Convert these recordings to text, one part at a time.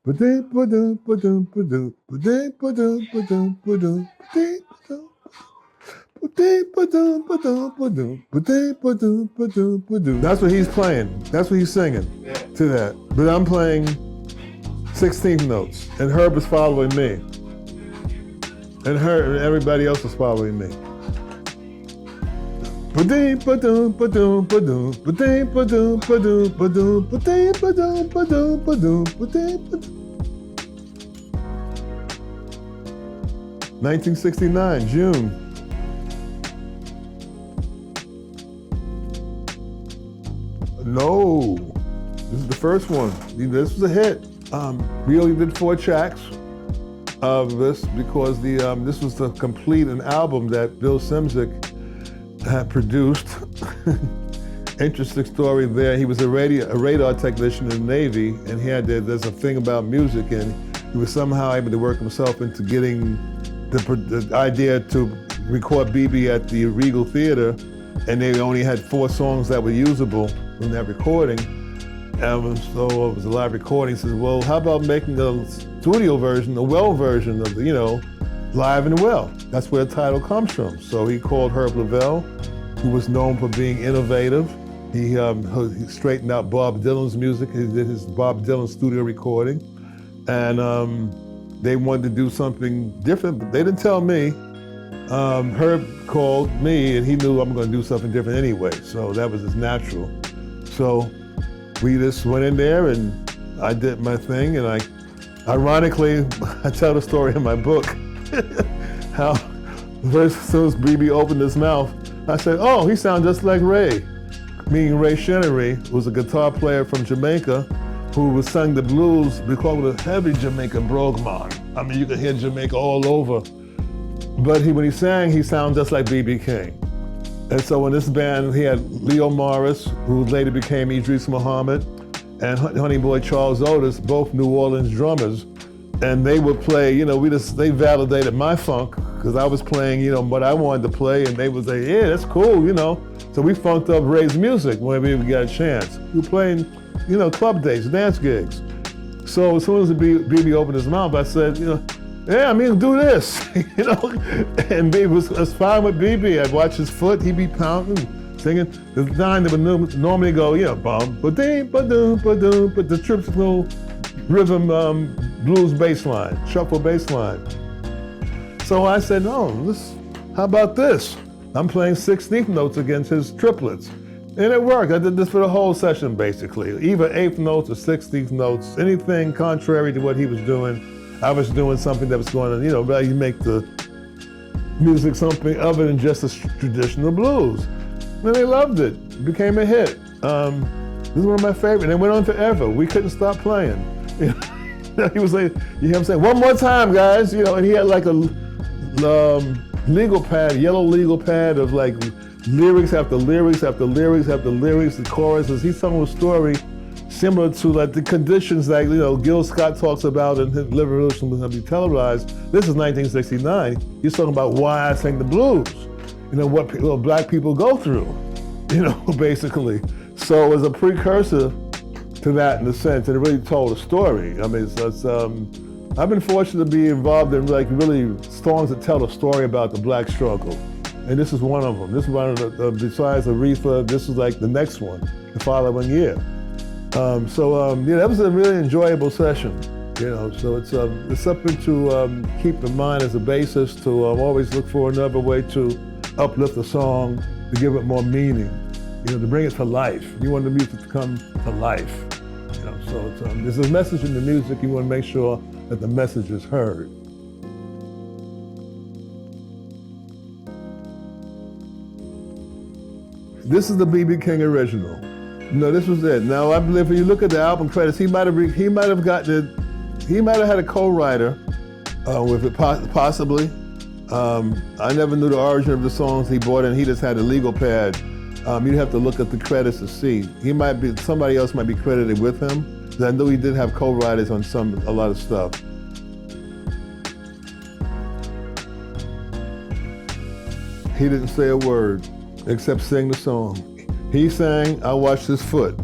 That's what he's playing. That's what he's singing to that. But I'm playing 16th notes, and Herb is following me. And everybody else is following me. 1969, June. No, this is the first one. This was a hit. We only did 4 tracks of this because this was to complete an album that Bill Simzik had produced. Interesting story there. He was a radar technician in the Navy, and there's a thing about music, and he was somehow able to work himself into getting the idea to record BB at the Regal Theater, and they only had 4 songs that were usable in that recording. And so it was a live recording. He says, well, how about making a studio version, the well version of Live and Well. That's where the title comes from. So he called Herb Lavelle, who was known for being innovative. He straightened out Bob Dylan's music. He did his Bob Dylan studio recording. And they wanted to do something different, but they didn't tell me. Herb called me, and he knew I'm going to do something different anyway. So that was just natural. So we just went in there, and I did my thing, and ironically, I tell the story in my book, how as soon as BB opened his mouth, I said, oh, he sounds just like Ray. Meaning Ray Chenery was a guitar player from Jamaica who sang the blues. We call it a heavy Jamaica brogue. I mean, you could hear Jamaica all over. But when he sang, he sounded just like B.B. King. And so in this band, he had Leo Morris, who later became Idris Muhammad, and Honey Boy Charles Otis, both New Orleans drummers. And they would play, they validated my funk, because I was playing, what I wanted to play, and they would say, yeah, that's cool, So we funked up Ray's music whenever we got a chance. We were playing, club dates, dance gigs. So as soon as BB opened his mouth, I said, yeah, do this, And BB was fine with BB. I'd watch his foot, he'd be pounding, singing. The line that would normally go, bum, ba-ding, ba-doom, ba-doom, but the typical rhythm blues bass line, shuffle bass line. So I said, how about this? I'm playing 16th notes against his triplets. And it worked. I did this for the whole session, basically. Either 8th notes or 16th notes, anything contrary to what he was doing. I was doing something that was going to, really make the music something other than just a traditional blues. And they loved it. It became a hit. This is one of my favorites. And it went on forever. We couldn't stop playing. He was like, you hear him say, one more time, guys. And he had like a legal pad, yellow legal pad of like lyrics after lyrics after lyrics after lyrics, the choruses. He's telling a story similar to like the conditions that Gil Scott talks about in his Live Revolution Will Be Televised. This is 1969. He's talking about why I sing the blues. What black people go through, basically. So it was a precursor to that in a sense, and it really told a story. I mean, I've been fortunate to be involved in like really songs that tell a story about the black struggle. And this is one of them. This is one of the, besides Aretha, this is like the next one, the following year. That was a really enjoyable session. So it's something to keep in mind as a bassist, to always look for another way to uplift a song, to give it more meaning, to bring it to life. You want the music to come to life. So there's a message in the music. You want to make sure that the message is heard. This is the B.B. King original. No, this was it. Now I believe when you look at the album credits, he might have had a co-writer with it possibly. I never knew the origin of the songs he brought in. He just had a legal pad. You'd have to look at the credits to see. Somebody else might be credited with him. I know he did have co-writers on a lot of stuff. He didn't say a word except sing the song. He sang, I watched his foot.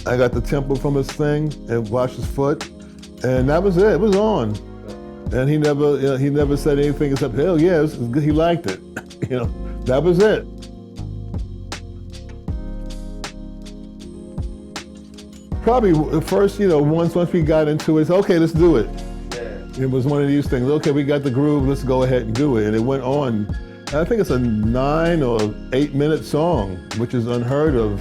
I got the tempo from his thing and watched his foot, And that was it. It was on. And he never said anything except, hell yeah, he liked it. That was it. Probably first, once we got into it, okay, let's do it. Yeah. It was one of these things. Okay, we got the groove. Let's go ahead and do it. And it went on. I think it's a 9 or 8 minute song, which is unheard of.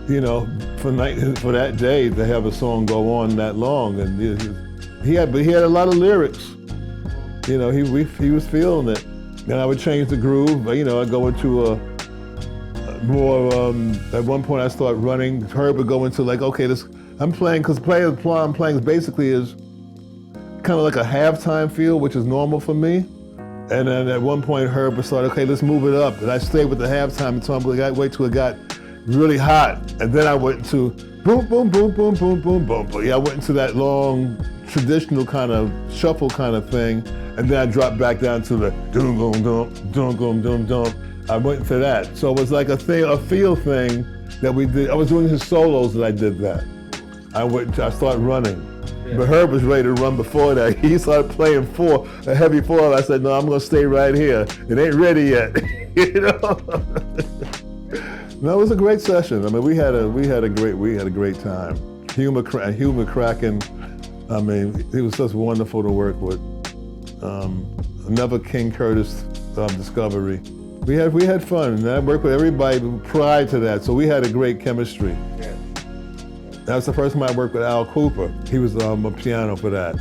For that day to have a song go on that long. And he had a lot of lyrics. He was feeling it. And I would change the groove. I'd go into a more, at one point I started running. Herb would go into like, okay, I'm playing, because I'm playing basically is kind of like a halftime feel, which is normal for me. And then at one point Herb would start, okay, let's move it up. And I stayed with the halftime until I wait till it got really hot. And then I went into boom, boom, boom, boom, boom, boom, boom, boom. Yeah, I went into that long, traditional kind of shuffle kind of thing. And then I dropped back down to the doom, boom, doom, doom, doom, doom, doom. I went for that. So it was like a feel thing that we did. I was doing his solos and I did that. I started running. Yeah. But Herb was ready to run before that. He started playing a heavy four. I said, no, I'm gonna stay right here. It ain't ready yet. No, it was a great session. I mean, we had a great time. Humor cracking. I mean, he was just wonderful to work with. Another King Curtis discovery. We had fun, and I worked with everybody prior to that, so we had a great chemistry. Yeah. That was the first time I worked with Al Cooper. He was on piano for that.